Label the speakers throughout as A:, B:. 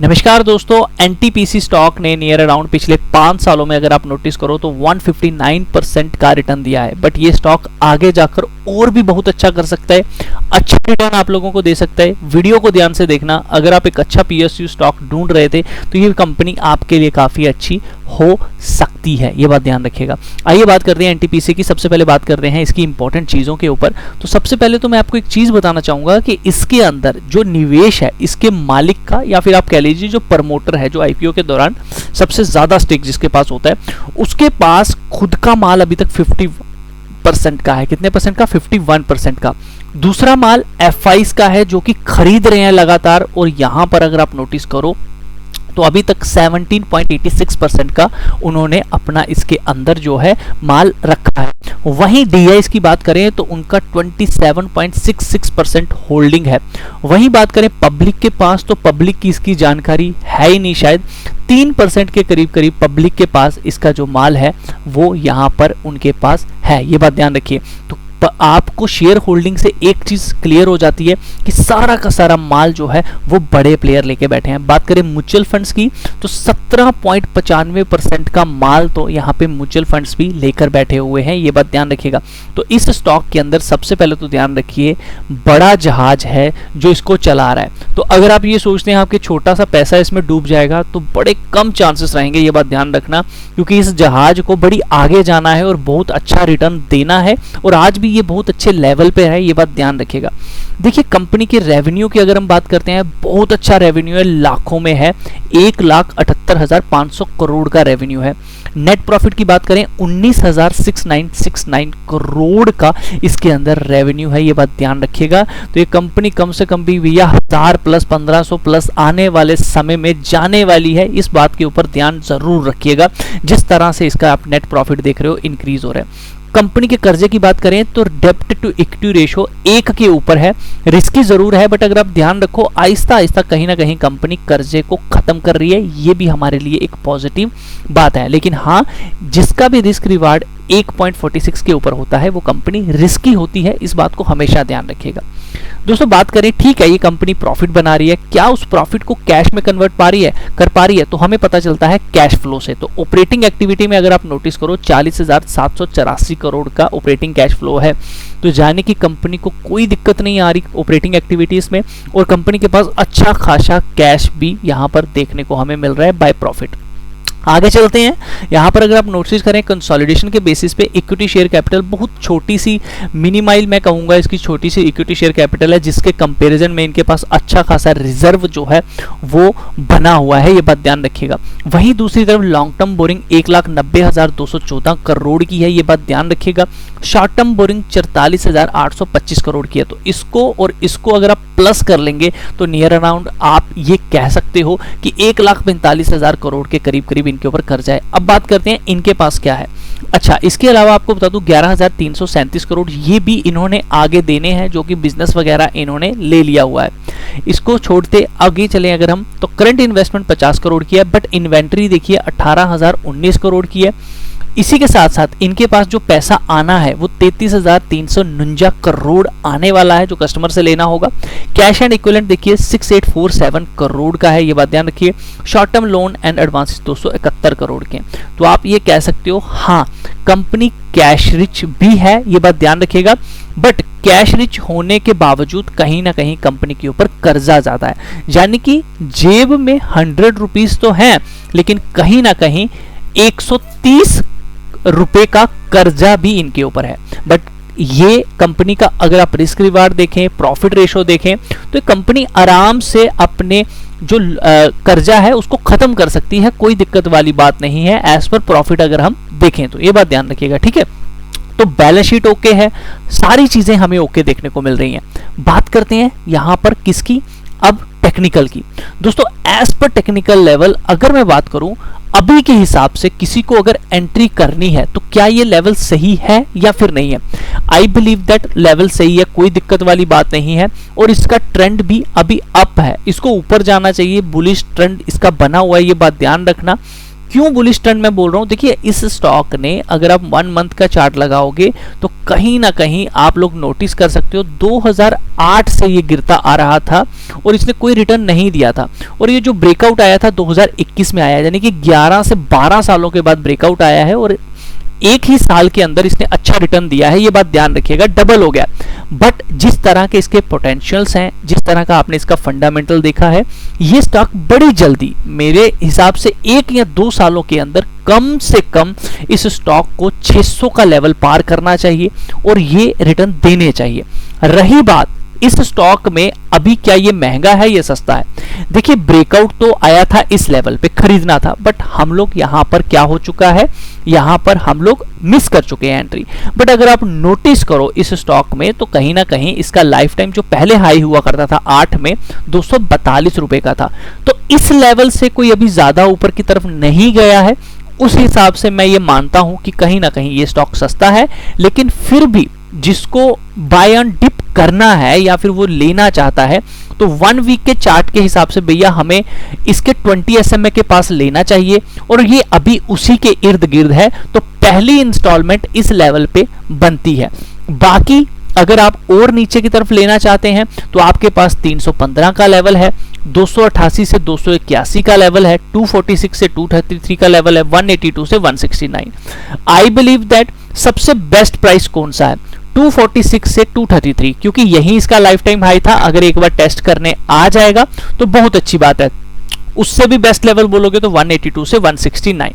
A: नमस्कार दोस्तों, NTPC stock ने नियर अराउंड पिछले 5 सालों में अगर आप नोटिस करो तो 159% का रिटर्न दिया है। बट ये स्टॉक आगे जाकर और भी बहुत अच्छा कर सकता है, अच्छा रिटर्न आप लोगों को दे सकता है। वीडियो को ध्यान से देखना। अगर आप एक अच्छा पीएसयू स्टॉक ढूंढ रहे थे तो ये कंपनी आपके लिए काफी अच्छी हो सकती है, ये बात ध्यान रखिएगा। आइए बात करते हैं एनटीपीसी की। सबसे पहले बात करते हैं इसकी इंपॉर्टेंट चीजों के ऊपर। तो सबसे पहले तो मैं आपको एक चीज बताना चाहूंगा कि इसके अंदर जो निवेश है इसके मालिक का, या फिर आप कह लीजिए जो प्रमोटर है, जो आईपीओ के दौरान सबसे ज्यादा स्टेक जिसके पास होता है, उसके पास खुद का माल अभी तक 50% का है। कितने परसेंट का? 51% का। दूसरा माल एफआईज का है जो कि खरीद रहे हैं लगातार, और यहां पर अगर आप नोटिस करो तो अभी तक 17.86% का उन्होंने अपना इसके अंदर जो है माल रखा है। वहीं डीआईज की बात करें तो उनका 27.66% होल्डिंग है। वहीं बात करें पब्लिक के पास, तो पब्लिक की इसकी जानकारी है ही नहीं, शायद 3% के करीब करीब पब्लिक के पास इसका जो माल है वो यहाँ पर उनके पास है। ये बात ध्यान रखिए। तो आपको शेयर होल्डिंग से एक चीज क्लियर हो जाती है कि सारा का सारा माल जो है वो बड़े प्लेयर लेके बैठे हैं। बात करें म्यूचुअल फंड्स की तो 17.95% का माल तो यहाँ पे म्यूचुअल फंड्स भी लेकर बैठे हुए हैं। ये बात ध्यान रखिएगा। तो इस स्टॉक के अंदर सबसे पहले तो ध्यान रखिए, बड़ा जहाज है जो इसको चला रहा है। तो अगर आप ये सोचते हैं आपके छोटा सा पैसा इसमें डूब जाएगा तो बड़े कम चांसेस रहेंगे, ये बात ध्यान रखना, क्योंकि इस जहाज को बड़ी आगे जाना है और बहुत अच्छा रिटर्न देना है, और आज भी ये बहुत अच्छे लेवल पे है। ये बात ध्यान रखिएगा। देखिए कंपनी के रेवेन्यू की अगर हम बात करते हैं, बहुत अच्छा रेवेन्यू है, लाखों में है, 1,78,500 करोड़ का रेवेन्यू है। नेट प्रॉफिट की बात करें 19,6969 करोड़ का इसके अंदर रेवेन्यू है। ये बात ध्यान रखिएगा। तो ये कंपनी कम से कम भी भैया 1000 प्लस 1500 प्लस आने वाले समय में जाने वाली है। इस बात के ऊपर ध्यान जरूर रखिएगा। जिस तरह से इसका आप नेट प्रॉफिट देख रहे हो इंक्रीज हो रहा है। कंपनी के कर्जे की बात करें तो डेब्ट टू इक्विटी रेशो 1 के ऊपर है। रिस्की जरूर है, बट अगर आप ध्यान रखो आहिस्ता आहिस्ता कहीं ना कहीं कंपनी कर्जे को खत्म कर रही है। ये भी हमारे लिए एक पॉजिटिव बात है। लेकिन हाँ, जिसका भी रिस्क रिवार्ड 1.46 के ऊपर होता है वो कंपनी रिस्की होती है। इस बात को हमेशा ध्यान रखिएगा। दोस्तों बात करें, ठीक है ये कंपनी प्रॉफिट बना रही है, क्या उस प्रॉफिट को कैश में कन्वर्ट कर पा रही है? तो हमें पता चलता है कैश फ्लो से। तो ऑपरेटिंग एक्टिविटी में अगर आप नोटिस करो 40,784 करोड़ का ऑपरेटिंग कैश फ्लो है। तो जाने की कंपनी को कोई दिक्कत नहीं आ रही ऑपरेटिंग एक्टिविटीज में, और कंपनी के पास अच्छा खासा कैश भी यहाँ पर देखने को हमें मिल रहा है बाय प्रॉफिट। आगे चलते हैं। यहाँ पर अगर आप नोटिस करें कंसोलिडेशन के बेसिस पे इक्विटी शेयर कैपिटल बहुत छोटी सी, मिनिमाइल मैं कहूँगा इसकी छोटी सी इक्विटी शेयर कैपिटल है, जिसके कंपैरिजन में इनके पास अच्छा खासा रिजर्व जो है वो बना हुआ है। ये बात ध्यान रखिएगा। वहीं दूसरी तरफ लॉन्ग टर्म बोरिंग 1,90,214 करोड़ की है। ये बात ध्यान रखिएगा। शॉर्ट टर्म बोरिंग 44,825 करोड़ की है। तो इसको और इसको अगर आप प्लस कर लेंगे तो नियर अराउंड आप ये कह सकते हो कि 1,45,000 करोड़ के करीब करीब इनके ऊपर कर्जा है। अब बात करते हैं इनके पास क्या है। अच्छा, इसके अलावा आपको बता दूं 11,337 करोड़ ये भी इन्होंने आगे देने हैं, जो कि बिजनेस वगैरह इन्होंने ले लिया हुआ है। इसको छोड़ते आगे चलें अगर हम, तो करंट इन्वेस्टमेंट 50 करोड़ की है, बट इन्वेंट्री देखिए 18,019 करोड़ की है। इसी के साथ साथ इनके पास जो पैसा आना है वो 33,349 करोड़ आने वाला है, जो कस्टमर से लेना होगा। कैश एंड इक्विवेलेंट देखिए 6,847 करोड़ का है। ये बात ध्यान रखिए। Short term loan and advances 271 crore के। तो आप ये कह सकते हो हाँ कंपनी कैश रिच भी है, ये बात ध्यान रखिएगा। बट कैश रिच होने के बावजूद कहीं ना कहीं कंपनी के ऊपर कर्जा ज्यादा है, यानी कि जेब में 100 रुपीज तो है, लेकिन कहीं ना कहीं 130 रुपए का कर्जा भी इनके ऊपर है। बट ये कंपनी का अगर आप रिस्क रिवार्ड देखें, प्रॉफिट रेशो देखें, तो कंपनी आराम से अपने जो कर्जा है उसको खत्म कर सकती है, कोई दिक्कत वाली बात नहीं है एज पर प्रॉफिट अगर हम देखें तो। ये बात ध्यान रखिएगा, ठीक है। तो बैलेंस शीट ओके है, सारी चीजें हमें ओके देखने को मिल रही हैं। बात करते हैं यहां पर किसकी, अब टेक्निकल की। दोस्तों एज पर टेक्निकल लेवल अगर मैं बात करूं, अभी के हिसाब से किसी को अगर एंट्री करनी है तो क्या ये लेवल सही है या फिर नहीं है? आई बिलीव दैट लेवल सही है, कोई दिक्कत वाली बात नहीं है, और इसका ट्रेंड भी अभी अप है, इसको ऊपर जाना चाहिए, बुलिश ट्रेंड इसका बना हुआ है। ये बात ध्यान रखना, क्यों बुलिश ट्रेंड मैं बोल रहा हूं, देखिए इस स्टॉक ने अगर आप 1 मंथ का चार्ट लगाओगे तो कहीं ना कहीं आप लोग नोटिस कर सकते हो 2008 से ये गिरता आ रहा था और इसने कोई रिटर्न नहीं दिया था, और ये जो ब्रेकआउट आया था 2021 में आया, यानी कि 11 से 12 सालों के बाद ब्रेकआउट आया है और एक ही साल के अंदर इसने अच्छा रिटर्न दिया है, ये बात ध्यान रखिएगा, डबल हो गया। बट जिस तरह के इसके पोटेंशियल्स हैं, जिस तरह का आपने इसका फंडामेंटल देखा है, ये स्टॉक बड़ी जल्दी मेरे हिसाब से 1 या 2 सालों के अंदर कम से कम इस स्टॉक को 600 का लेवल पार करना चाहिए और ये रिटर्न देने चाहिए। रही बात इस स्टॉक में अभी क्या ये महंगा है या सस्ता है, देखिए ब्रेकआउट तो आया था इस लेवल पे, खरीदना था, बट हम लोग यहां पर क्या हो चुका है, यहां पर हम लोग मिस कर चुके हैं एंट्री। बट अगर आप नोटिस करो इस स्टॉक में तो कहीं ना कहीं इसका लाइफ टाइम जो पहले हाई हुआ करता था 8 में 242 रुपए का था, तो इस लेवल से कोई अभी ज्यादा ऊपर की तरफ नहीं गया है। उस हिसाब से मैं ये मानता हूं कि कहीं ना कहीं ये स्टॉक सस्ता है, लेकिन फिर भी जिसको बाय ऑन डिप करना है या फिर वो लेना चाहता है तो 1 वीक के चार्ट के हिसाब से भैया हमें इसके 20 SMA के पास लेना चाहिए और ये अभी उसी के इर्द गिर्द है, तो पहली इंस्टॉलमेंट इस लेवल पे बनती है। बाकी अगर आप और नीचे की तरफ लेना चाहते हैं तो आपके पास 315 का लेवल है, 288 से 281 का लेवल है, 246 से 233 का लेवल है, 182 से 169। आई बिलीव दैट सबसे बेस्ट प्राइस कौन सा है, 246 से 233, क्योंकि यही इसका लाइफ टाइम हाई था। अगर एक बार टेस्ट करने आ जाएगा तो बहुत अच्छी बात है, उससे भी बेस्ट लेवल बोलोगे तो 182 से 169।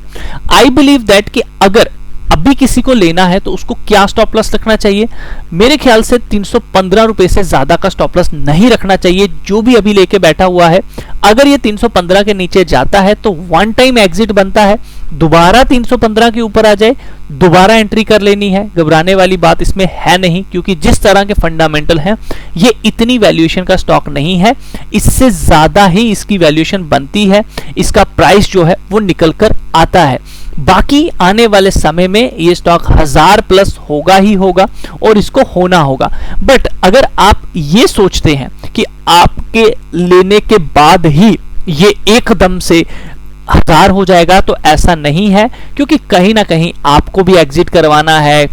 A: आई बिलीव दैट कि अगर अभी किसी को लेना है तो उसको क्या स्टॉप लॉस रखना चाहिए, मेरे ख्याल से 315 रुपए से ज्यादा का स्टॉप लॉस नहीं रखना चाहिए जो भी अभी लेके बैठा हुआ है। अगर ये 315 के नीचे जाता है तो 1 टाइम एग्जिट बनता है, दोबारा 315 के ऊपर आ जाए दोबारा एंट्री कर लेनी है, घबराने वाली बात इसमें है नहीं, क्योंकि जिस तरह के फंडामेंटल हैं ये इतनी वैल्यूएशन का स्टॉक नहीं है, इससे ज्यादा ही इसकी वैल्यूएशन बनती है, इसका प्राइस जो है वो निकल कर आता है। बाकी आने वाले समय में ये स्टॉक 1000 प्लस होगा ही होगा और इसको होना होगा। बट अगर आप ये सोचते हैं कि आपके लेने के बाद ही ये एकदम से 1000 हो जाएगा तो ऐसा नहीं है, क्योंकि कहीं ना कहीं आपको भी एग्जिट करवाना है,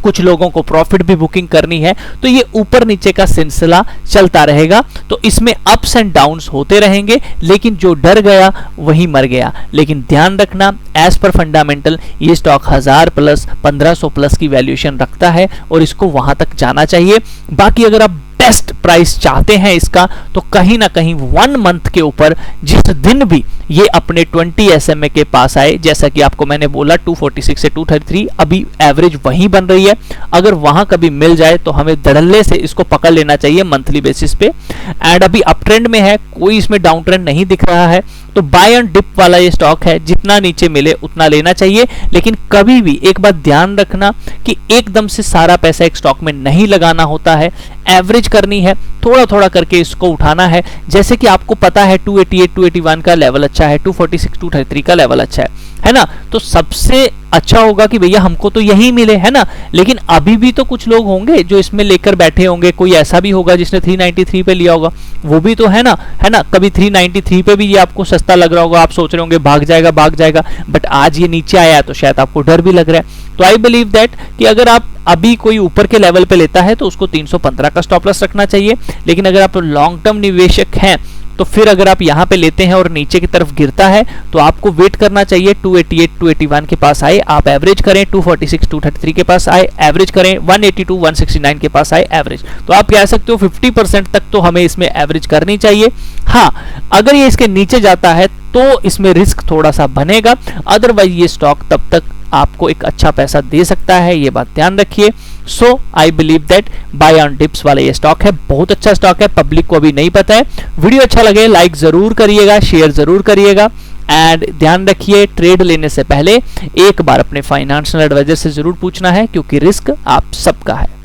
A: कुछ लोगों को प्रॉफिट भी बुकिंग करनी है, तो ये ऊपर नीचे का सिलसिला चलता रहेगा। तो इसमें अप्स एंड डाउन्स होते रहेंगे, लेकिन जो डर गया वही मर गया। लेकिन ध्यान रखना एज पर फंडामेंटल ये स्टॉक 1000 प्लस 1500 प्लस की वैल्यूएशन रखता है और इसको वहां तक जाना चाहिए। बाकी अगर आप बेस्ट प्राइस चाहते हैं इसका तो कहीं ना कहीं 1 मंथ के ऊपर जिस दिन भी ये अपने 20 SMA के पास आए, जैसा कि आपको मैंने बोला 246 से 233 अभी एवरेज वहीं बन रही है, अगर वहां कभी मिल जाए तो हमें धड़ल्ले से इसको पकड़ लेना चाहिए मंथली बेसिस पे। एंड अभी अप ट्रेंड में है, कोई इसमें डाउन ट्रेंड नहीं दिख रहा है, तो बाय एंड डिप वाला ये स्टॉक है, जितना नीचे मिले उतना लेना चाहिए। लेकिन कभी भी एक बात ध्यान रखना कि एकदम से सारा पैसा एक स्टॉक में नहीं लगाना होता है, एवरेज करनी है, थोड़ा थोड़ा करके इसको उठाना है। जैसे कि आपको पता है 288 281 का लेवल अच्छा है, 246 233 का लेवल अच्छा है ना, तो सबसे अच्छा होगा कि भैया हमको तो यही मिले, है ना। लेकिन अभी भी तो कुछ लोग होंगे जो इसमें लेकर बैठे होंगे, कोई ऐसा भी होगा जिसने 393 पे लिया होगा, वो भी तो है ना, कभी 393 पे भी ये आपको सस्ता लग रहा होगा, आप सोच रहे होंगे भाग जाएगा, बट आज ये नीचे आया तो शायद आपको डर भी लग रहा है। तो आई बिलीव दैट कि अगर आप अभी कोई ऊपर के लेवल पे लेता है तो उसको 315 का स्टॉप लॉस रखना चाहिए। लेकिन अगर आप लॉन्ग टर्म निवेशक हैं तो फिर अगर आप यहाँ पे लेते हैं और नीचे की तरफ गिरता है तो आपको वेट करना चाहिए, 288 281 के पास आए आप एवरेज करें, 246 233 के पास आए एवरेज करें, 182 169 के पास आए एवरेज। तो आप कह सकते हो 50% तक तो हमें इसमें एवरेज करनी चाहिए। हाँ, अगर ये इसके नीचे जाता है तो इसमें रिस्क थोड़ा सा बनेगा, अदरवाइज ये स्टॉक तब तक आपको एक अच्छा पैसा दे सकता है, ये बात ध्यान रखिए। So I believe that buy on dips वाला ये स्टॉक है, बहुत अच्छा स्टॉक है, पब्लिक को अभी नहीं पता है। वीडियो अच्छा लगे लाइक जरूर करिएगा, शेयर जरूर करिएगा, एंड ध्यान रखिए ट्रेड लेने से पहले एक बार अपने फाइनेंशियल एडवाइजर से जरूर पूछना है, क्योंकि रिस्क आप सबका है।